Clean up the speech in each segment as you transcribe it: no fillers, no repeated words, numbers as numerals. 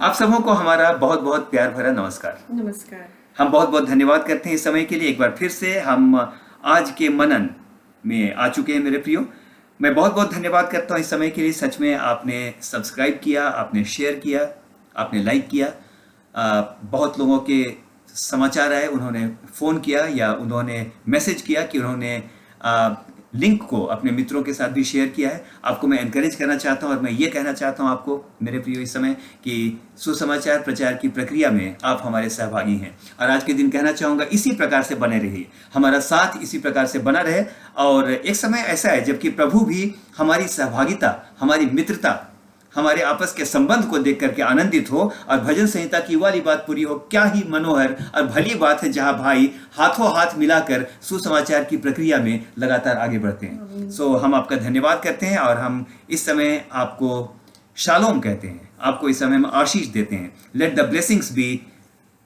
आप सबों को हमारा बहुत बहुत प्यार भरा नमस्कार। नमस्कार। हम बहुत बहुत धन्यवाद करते हैं इस समय के लिए। एक बार फिर से हम आज के मनन में आ चुके हैं मेरे प्रियो। मैं बहुत बहुत धन्यवाद करता हूँ इस समय के लिए। सच में आपने सब्सक्राइब किया, आपने शेयर किया, आपने लाइक किया। बहुत लोगों के समाचार आए, उन्होंने फ़ोन किया या उन्होंने मैसेज किया कि उन्होंने लिंक को अपने मित्रों के साथ भी शेयर किया है। आपको मैं एनकरेज करना चाहता हूं और मैं ये कहना चाहता हूं आपको मेरे प्रियो इस समय कि सुसमाचार प्रचार की प्रक्रिया में आप हमारे सहभागी हैं। और आज के दिन कहना चाहूँगा इसी प्रकार से बने रहिए, हमारा साथ इसी प्रकार से बना रहे। और एक समय ऐसा है जबकि प्रभु भी हमारी सहभागिता, हमारी मित्रता, हमारे आपस के संबंध को देख करके आनंदित हो। और भजन संहिता की वाली बात पूरी हो, क्या ही मनोहर और भली बात है जहां भाई हाथों हाथ मिलाकर सुसमाचार की प्रक्रिया में लगातार आगे बढ़ते हैं। सो हम आपका धन्यवाद करते हैं और हम इस समय आपको शालोम कहते हैं, आपको इस समय हम आशीष देते हैं। Let the blessings B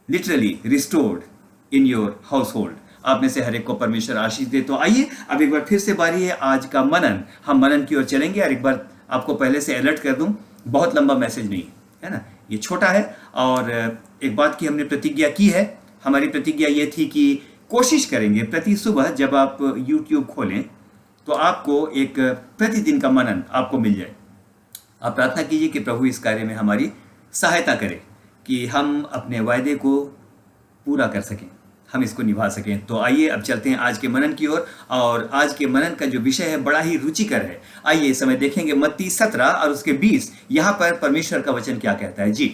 literally restored in your house hold. आप में से हर एक को परमेश्वर आशीष दे। तो आइए अब एक बार फिर से बारी है आज का मनन। हम मनन की ओर चलेंगे और एक बार आपको पहले से अलर्ट कर दूं, बहुत लंबा मैसेज नहीं है ना, ये छोटा है। और एक बात की हमने प्रतिज्ञा की है। हमारी प्रतिज्ञा ये थी कि कोशिश करेंगे प्रति सुबह जब आप YouTube खोलें तो आपको एक प्रतिदिन का मनन आपको मिल जाए। आप प्रार्थना कीजिए कि प्रभु इस कार्य में हमारी सहायता करे कि हम अपने वायदे को पूरा कर सकें, हम इसको निभा सकें। तो आइए अब चलते हैं आज के मनन की ओर। और आज के मनन का जो विषय है बड़ा ही रुचिकर है। आइए इस समय देखेंगे मत्ती 17 और उसके 20। यहाँ पर परमेश्वर का वचन क्या कहता है जी।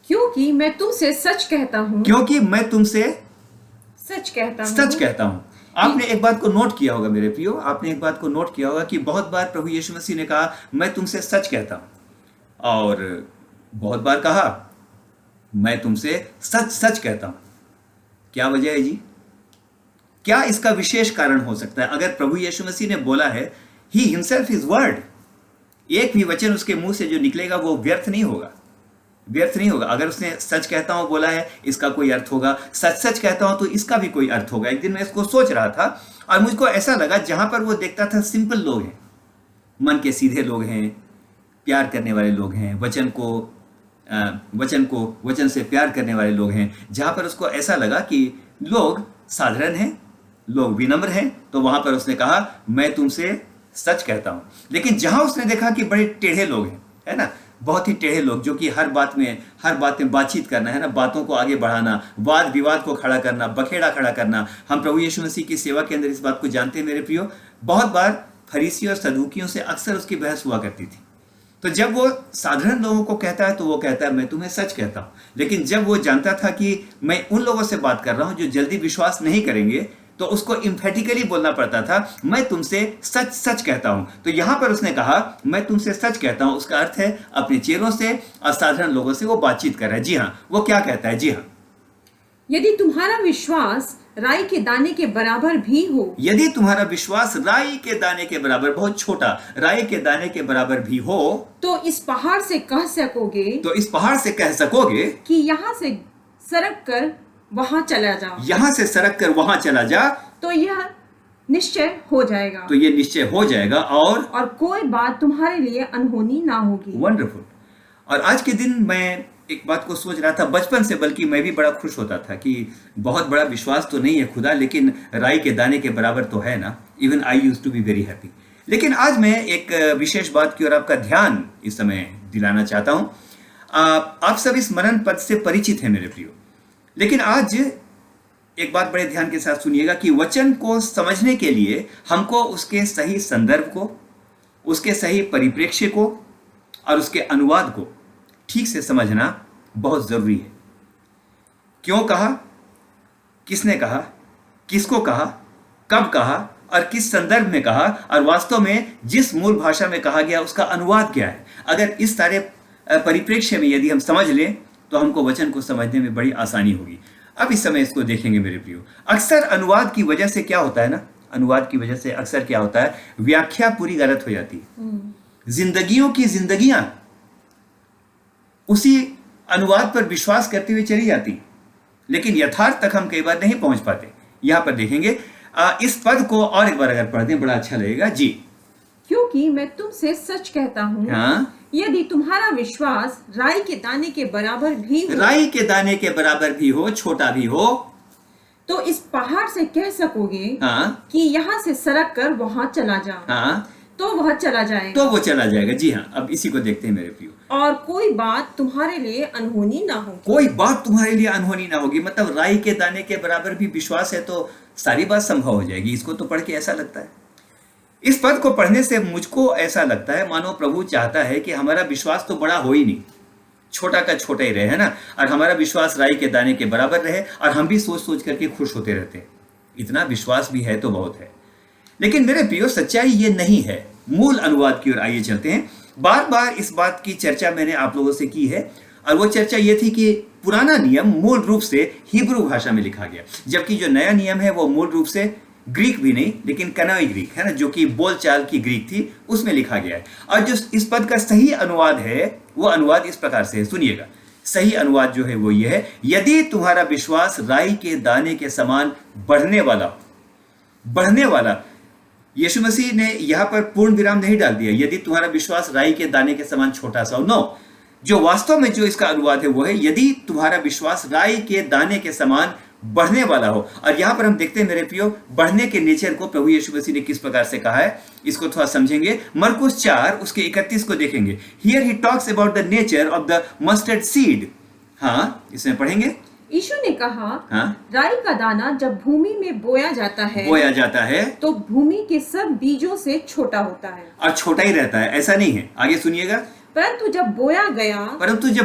क्योंकि मैं तुमसे सच कहता हूँ, क्योंकि मैं तुमसे सच कहता हूँ, सच कहता हूँ। आपने एक बात को नोट किया होगा मेरे प्रियो, आपने एक बात को नोट किया होगा कि बहुत बार प्रभु यीशु मसीह ने कहा मैं तुमसे सच कहता हूँ, और बहुत बार कहा मैं तुमसे सच सच कहता हूँ। क्या वजह है जी? क्या इसका विशेष कारण हो सकता है? अगर प्रभु यीशु मसीह ने बोला है, ही हिमसेल्फ इज वर्ड, एक भी वचन उसके मुंह से जो निकलेगा वो व्यर्थ नहीं होगा, व्यर्थ नहीं होगा। अगर उसने सच कहता हूं बोला है, इसका कोई अर्थ होगा। सच सच कहता हूं तो इसका भी कोई अर्थ होगा। एक दिन मैं इसको सोच रहा था और मुझको ऐसा लगा जहां पर वो देखता था सिंपल लोग हैं, मन के सीधे लोग हैं, प्यार करने वाले लोग हैं, वचन से प्यार करने वाले लोग हैं, जहां पर उसको ऐसा लगा कि लोग साधारण हैं, लोग विनम्र हैं, तो वहां पर उसने कहा मैं तुमसे सच कहता हूं। लेकिन जहां उसने देखा कि बड़े टेढ़े लोग हैं, है ना, बहुत ही टेढ़े लोग जो कि हर बात में बातचीत करना, है ना, बातों को आगे बढ़ाना, वाद विवाद को खड़ा करना, बखेड़ा खड़ा करना। हम प्रभु यीशु मसीह की सेवा के अंदर इस बात को जानते हैं मेरे प्रियो। बहुत बार फरीसी और सदूकियों से अक्सर उसकी बहस हुआ करती थी। तो जब वो साधारण लोगों को कहता है तो वो कहता है मैं तुम्हें सच कहता हूं। लेकिन जब वो जानता था कि मैं उन लोगों से बात कर रहा हूं जो जल्दी विश्वास नहीं करेंगे, तो उसको इम्फेटिकली बोलना पड़ता था मैं तुमसे सच सच कहता हूं। तो यहां पर उसने कहा मैं तुमसे सच कहता हूं, उसका अर्थ है अपने चेलों से, असाधारण लोगों से वो बातचीत कर रहा है। जी हाँ, वो क्या कहता है? जी हाँ, यदि तुम्हारा विश्वास राई के दाने के बराबर भी हो, यदि तुम्हारा विश्वास राई के दाने के बराबर, बहुत छोटा, राई के दाने के बराबर भी हो, तो इस पहाड़ से कह सकोगे, तो इस पहाड़ से कह सकोगे कि यहाँ से सरक कर वहां चला जा, यहां से सरक कर वहां चला जा, तो यह निश्चय हो जाएगा, तो ये निश्चय हो जाएगा और कोई बात तुम्हारे लिए अनहोनी ना होगी। वंडरफुल। और आज के दिन मैं एक बात को सोच रहा था, बचपन से बल्कि मैं भी बड़ा खुश होता था कि बहुत बड़ा विश्वास तो नहीं है खुदा, लेकिन राई के दाने के बराबर तो है ना। Even I used to be very happy. लेकिन आज मैं एक विशेष बात की ओर आपका ध्यान इस समय दिलाना चाहता हूं। आप सब इस मनन पद से परिचित हैं मेरे प्रियो, लेकिन आज एक बात बड़े ध्यान के साथ सुनिएगा कि वचन को समझने के लिए हमको उसके सही संदर्भ को, उसके सही परिप्रेक्ष्य को और उसके अनुवाद को ठीक से समझना बहुत जरूरी है। क्यों कहा, किसने कहा, किसको कहा, कब कहा और किस संदर्भ में कहा, और वास्तव में जिस मूल भाषा में कहा गया उसका अनुवाद क्या है। अगर इस सारे परिप्रेक्ष्य में यदि हम समझ लें तो हमको वचन को समझने में बड़ी आसानी होगी। अब इस समय इसको देखेंगे मेरे प्रियो। अक्सर अनुवाद की वजह से क्या होता है ना, अनुवाद की वजह से अक्सर क्या होता है, व्याख्या पूरी गलत हो जाती है। जिंदगियों की जिंदगियां उसी अनुवाद पर विश्वास करते हुए चली जाती, लेकिन यथार्थ तक हम कई बार नहीं पहुंच पाते। यहां पर देखेंगे, इस पद को और एक बार अगर पढ़ दें बड़ा अच्छा लगेगा जी। क्योंकि मैं तुमसे सच कहता हूँ, हाँ, यदि तुम्हारा विश्वास राई के दाने के बराबर भी हो, राई के दाने के बराबर भी हो, छोटा भी हो, तो इस पहाड़ से कह सकोगे हाँ, कि यहाँ से सरक कर वहां चला जा, हाँ, तो वह चला जाएगा। तो वो चला जाएगा। जी हाँ, अब इसी को देखते हैं मेरे प्रियो। और कोई बात तुम्हारे लिए अनहोनी ना हो। कोई बात तुम्हारे लिए अनहोनी ना होगी, मतलब राई के दाने के बराबर भी विश्वास है तो सारी बात संभव हो जाएगी। इसको तो पढ़ के ऐसा लगता है, इस पद को पढ़ने से मुझको ऐसा लगता है मानो प्रभु चाहता है कि हमारा विश्वास तो बड़ा हो ही नहीं, छोटा का छोटा ही रहे, है ना, और हमारा विश्वास राई के दाने के बराबर रहे और हम भी सोच सोच करके खुश होते रहते हैं। इतना विश्वास भी है तो बहुत है। लेकिन मेरे प्रियो, सच्चाई ये नहीं है। मूल अनुवाद की ओर आइए चलते हैं। बार बार इस बात की चर्चा मैंने आप लोगों से की है, और वो चर्चा ये थी कि पुराना नियम मूल रूप से हिब्रू भाषा में लिखा गया, जबकि जो नया नियम है वो मूल रूप से ग्रीक भी नहीं लेकिन कनाई ग्रीक, है ना, जो कि बोलचाल की ग्रीक थी, उसमें लिखा गया है। और जो इस पद का सही अनुवाद है वो अनुवाद इस प्रकार से है, सुनिएगा। सही अनुवाद जो है वो ये है, यदि तुम्हारा विश्वास राई के दाने के समान बढ़ने वाला, बढ़ने वाला, यीशु मसीह ने यहां पर पूर्ण विराम नहीं डाल दिया, यदि तुम्हारा विश्वास राई के दाने के समान छोटा सा हो। नो, जो वास्तव में जो इसका अनुवाद है वो है, यदि तुम्हारा विश्वास राई के दाने के समान बढ़ने वाला हो। और यहां पर हम देखते हैं मेरे प्रियो, बढ़ने के नेचर को प्रभु यीशु मसीह ने किस प्रकार से कहा है, इसको थोड़ा समझेंगे। मरकुस 4 उसके 31 को देखेंगे। Here he talks about the nature of the mustard seed. हाँ, इसमें पढ़ेंगे। यीशु ने कहा, हाँ, राई का दाना जब भूमि में बोया जाता है तो भूमि के सब बीजों से छोटा होता है और छोटा ही रहता है, ऐसा नहीं है। आगे सुनिएगा। परंतु जब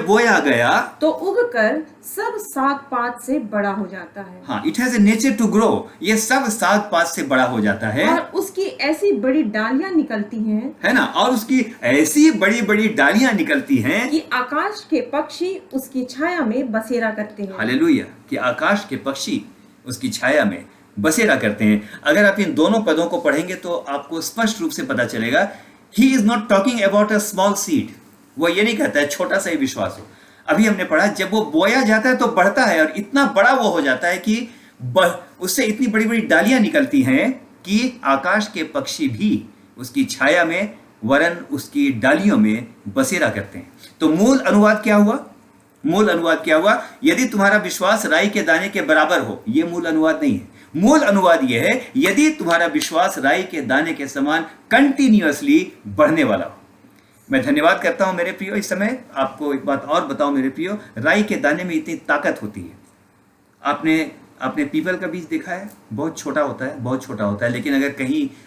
बोया गया तो उगकर सब साग पात से बड़ा हो जाता है। हाँ, it has a nature to grow, ये सब साग पात से बड़ा हो जाता है, और उसकी ऐसी बड़ी डालियां निकलती हैं, है ना, और उसकी ऐसी बड़ी बड़ी डालियां निकलती हैं कि आकाश के पक्षी उसकी छाया में बसेरा करते हैं। हालेलुया, कि आकाश के पक्षी उसकी छाया में बसेरा करते हैं। अगर आप इन दोनों पदों को पढ़ेंगे तो आपको स्पष्ट रूप से पता चलेगा, he is not talking about a small seed. वो ये नहीं कहता है छोटा सा ही विश्वास हो। अभी हमने पढ़ा, जब वो बोया जाता है तो बढ़ता है और इतना बड़ा वो हो जाता है कि उससे इतनी बड़ी बड़ी डालियां निकलती हैं कि आकाश के पक्षी भी उसकी छाया में वरन उसकी डालियों में बसेरा करते हैं। तो मूल अनुवाद क्या हुआ? मूल अनुवाद क्या हुआ? यदि तुम्हारा विश्वास राई के दाने के बराबर हो। ये मूल अनुवाद नहीं है। मूल अनुवाद यह है, यदि तुम्हारा विश्वास राई के दाने के समान कंटिन्यूअसली बढ़ने वाला हो। मैं धन्यवाद करता हूं मेरे प्रियो। इस समय आपको एक बात और बताऊं मेरे प्रियो, राई के दाने में इतनी ताकत होती है। आपने पीपल का बीज देखा है? बहुत छोटा होता है, बहुत छोटा होता है, लेकिन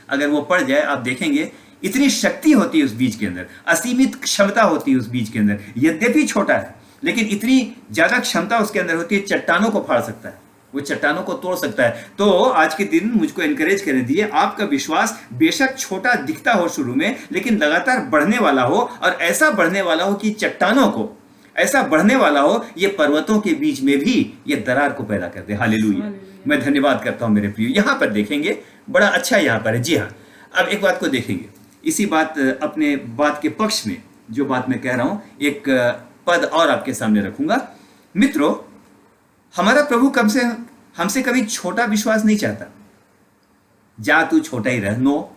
अगर वो पड़ जाए, आप देखेंगे इतनी शक्ति होती है उस बीज के अंदर, असीमित क्षमता होती है उस बीज के अंदर। यद्यपि छोटा है लेकिन इतनी ज्यादा क्षमता उसके अंदर होती है, चट्टानों को फाड़ सकता है, वो चट्टानों को तोड़ सकता है। तो आज के दिन मुझको एनकरेज कर दिए, आपका विश्वास बेशक छोटा दिखता हो शुरू में, लेकिन लगातार बढ़ने वाला हो, और ऐसा बढ़ने वाला हो कि चट्टानों को, ऐसा बढ़ने वाला हो ये पर्वतों के बीच में भी ये दरार को पैदा कर दे। हालेलुया। मैं धन्यवाद करता हूं मेरे प्रियो। यहां पर देखेंगे, बड़ा अच्छा यहां पर है। जी हाँ, अब एक बात को देखेंगे, इसी बात अपने बात के पक्ष में जो बात मैं कह रहा हूं, एक पद और आपके सामने रखूंगा। मित्रों, हमारा प्रभु हमसे कभी छोटा विश्वास नहीं चाहता। जा तू छोटा ही रह। नो,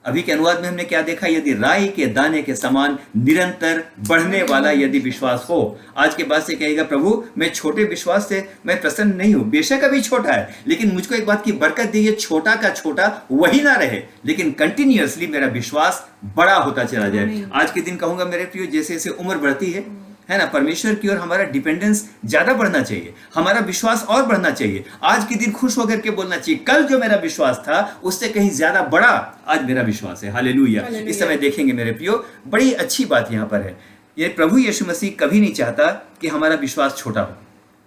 अभी के अनुवाद में हमने क्या देखा? यदि राई के दाने के समान निरंतर बढ़ने वाला यदि विश्वास हो। आज के बाद से कहेगा, प्रभु मैं छोटे विश्वास से मैं प्रसन्न नहीं हूं। बेशक अभी छोटा है, लेकिन मुझको एक बात की बरकत दी है, छोटा का छोटा वही ना रहे, लेकिन कंटिन्यूअसली मेरा विश्वास बड़ा होता चला जाए। आज के दिन कहूंगा मेरे प्रियो, जैसे जैसे उम्र बढ़ती है ना, परमेश्वर की ओर हमारा डिपेंडेंस ज्यादा बढ़ना चाहिए, हमारा विश्वास और बढ़ना चाहिए। आज के दिन खुश होकर के बोलना चाहिए, कल जो मेरा विश्वास था उससे कहीं ज्यादा बड़ा आज मेरा विश्वास है। हालेलुया। इस समय देखेंगे मेरे प्रियो, बड़ी अच्छी बात यहां पर है। ये प्रभु यीशु मसीह कभी नहीं चाहता कि हमारा विश्वास छोटा हो,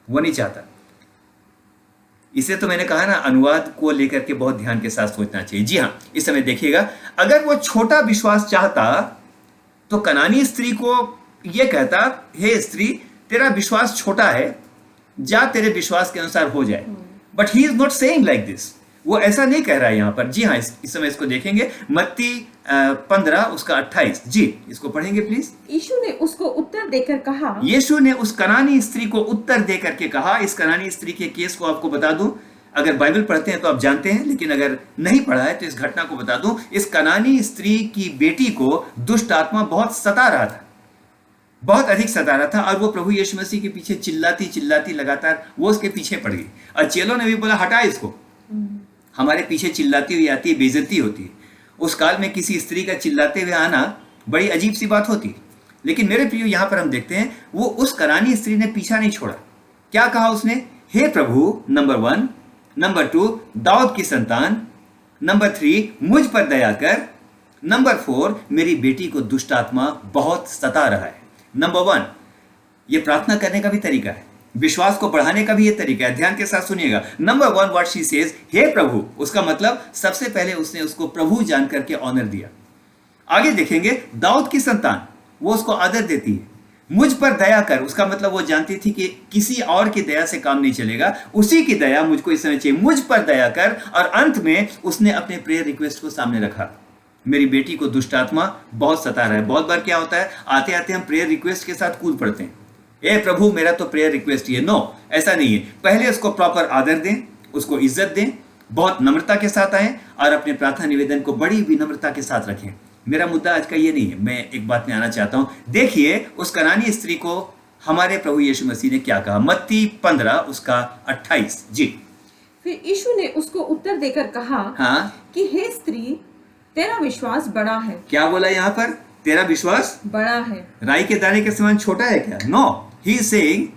वो नहीं चाहता। इसे तो मैंने कहा ना, अनुवाद को लेकर के बहुत ध्यान के साथ सोचना चाहिए। जी हाँ, इस समय देखिएगा, अगर वो छोटा विश्वास चाहता तो कनानी स्त्री को ये कहता, हे स्त्री तेरा विश्वास छोटा है, जा तेरे विश्वास के अनुसार हो जाए। But he is not saying like this. वो ऐसा नहीं कह रहा है यहां पर। जी हाँ, इस समय इसको देखेंगे, मत्ती 15 उसका 28। जी, इसको पढ़ेंगे प्लीज। यीशु ने उसको उत्तर देकर कहा, यीशु ने उस कनानी स्त्री को उत्तर देकर के कहा। इस कनानी स्त्री के केस को आपको बता दूं, अगर बाइबल पढ़ते हैं तो आप जानते हैं, लेकिन अगर नहीं पढ़ा है तो इस घटना को बता दूं। इस कनानी स्त्री की बेटी को दुष्ट आत्मा बहुत सता रहा था, बहुत अधिक सता रहा था, और वो प्रभु यीशु मसीह के पीछे चिल्लाती चिल्लाती लगातार वो उसके पीछे पड़ गई। और चेलों ने भी बोला हटा इसको, हमारे पीछे चिल्लाती हुई आती है, बेइज्जती होती है। उस काल में किसी स्त्री का चिल्लाते हुए आना बड़ी अजीब सी बात होती। लेकिन मेरे प्रियो, यहां पर हम देखते हैं वो उस करानी स्त्री ने पीछा नहीं छोड़ा। क्या कहा उसने? हे प्रभु, नंबर 1, नंबर 2, दाऊद की संतान, नंबर 3, मुझ पर दया कर, नंबर 4, मेरी बेटी को दुष्ट आत्मा बहुत सता रहा है। नंबर 1, ये प्रार्थना करने का भी तरीका है, विश्वास को बढ़ाने का भी ये तरीका है। ध्यान के साथ सुनिएगा। नंबर 1, व्हाट शी सेज, हे प्रभु, उसका मतलब सबसे पहले उसने उसको प्रभु जान करके ऑनर दिया। आगे देखेंगे, दाऊद की संतान, वो उसको आदर देती है। मुझ पर दया कर, उसका मतलब वो जानती थी कि किसी और की दया से काम नहीं चलेगा, उसी की दया मुझको इस समय चाहिए, मुझ पर दया कर। और अंत में उसने अपने प्रेयर रिक्वेस्ट को सामने रखा, मेरी बेटी को दुष्ट आत्मा बहुत सता रहा है। बहुत बार क्या होता है, आते आते हम प्रेयर रिक्वेस्ट के साथ कूद पड़ते हैं, ए प्रभु मेरा तो प्रेयर रिक्वेस्ट ही है। नो, ऐसा नहीं है। पहले उसको प्रॉपर आदर दें, उसको इज्जत दें, बहुत नम्रता के साथ आएं और अपने प्रार्थना निवेदन को बड़ी विनम्रता के साथ रखें। मेरा मुद्दा आज का ये नहीं है, मैं एक बात में आना चाहता हूं। देखिए उस कनानी स्त्री को हमारे प्रभु यीशु मसीह ने क्या कहा, मत्ती 15 उसका 28 जी। फिर यीशु ने उसको उत्तर देकर कहा, हाँ, कि हे स्त्री, तेरा विश्वास बड़ा है। क्या बोला यहाँ पर? तेरा विश्वास बड़ा है। राई के दाने के समान छोटा है क्या? नो, ही इज सेइंग,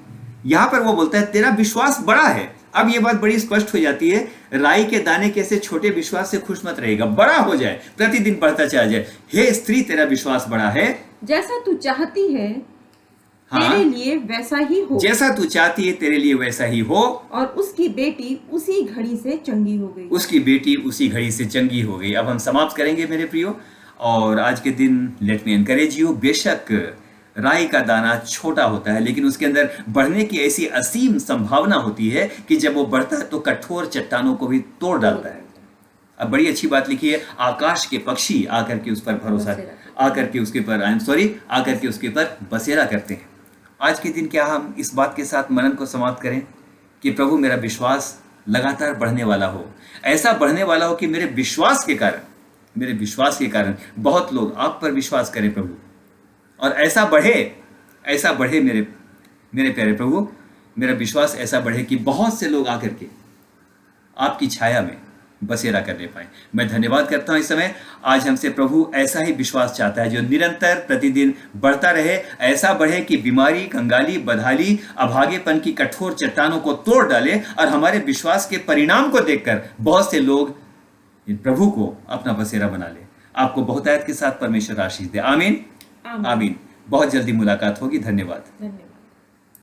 यहाँ पर वो बोलता है तेरा विश्वास बड़ा है। अब ये बात बड़ी स्पष्ट हो जाती है, राई के दाने कैसे छोटे विश्वास से खुश मत रहेगा, बड़ा हो जाए, प्रतिदिन बढ़ता चला जाए। हे स्त्री, तेरा विश्वास बड़ा है, जैसा तू चाहती है हाँ, तेरे लिए वैसा ही हो। जैसा तू चाहती है तेरे लिए वैसा ही हो। और उसकी बेटी उसी घड़ी से चंगी हो गई। उसकी बेटी उसी घड़ी से चंगी हो गई। अब हम समाप्त करेंगे मेरे प्रियो, और आज के दिन लेट मी एनकरेज यू, बेशक राई का दाना छोटा होता है, लेकिन उसके अंदर बढ़ने की ऐसी असीम संभावना होती है कि जब वो बढ़ता है तो कठोर चट्टानों को भी तोड़ डालता है। अब बड़ी अच्छी बात लिखी है, आकाश के पक्षी आकर के उस पर भरोसा, आकर के उसके पर आकर के उसके पर बसेरा करते हैं। आज के दिन क्या हम इस बात के साथ मनन को समाप्त करें कि प्रभु मेरा विश्वास लगातार बढ़ने वाला हो, ऐसा बढ़ने वाला हो कि मेरे विश्वास के कारण बहुत लोग आप पर विश्वास करें प्रभु, और ऐसा बढ़े मेरे प्यारे प्रभु, मेरा विश्वास ऐसा बढ़े कि बहुत से लोग आकर के आपकी छाया में बसेरा करने पाए। मैं धन्यवाद करता हूं इस समय, आज हमसे प्रभु ऐसा ही विश्वास चाहता है जो निरंतर प्रतिदिन बढ़ता रहे, ऐसा बढ़े कि बीमारी, कंगाली, बदहाली, अभागेपन की कठोर चट्टानों को तोड़ डाले और हमारे विश्वास के परिणाम को देखकर बहुत से लोग प्रभु को अपना बसेरा बना ले। आपको बहुतायत के साथ परमेश्वर आशीष दे। आमीन, आमीन। बहुत जल्दी मुलाकात होगी। धन्यवाद।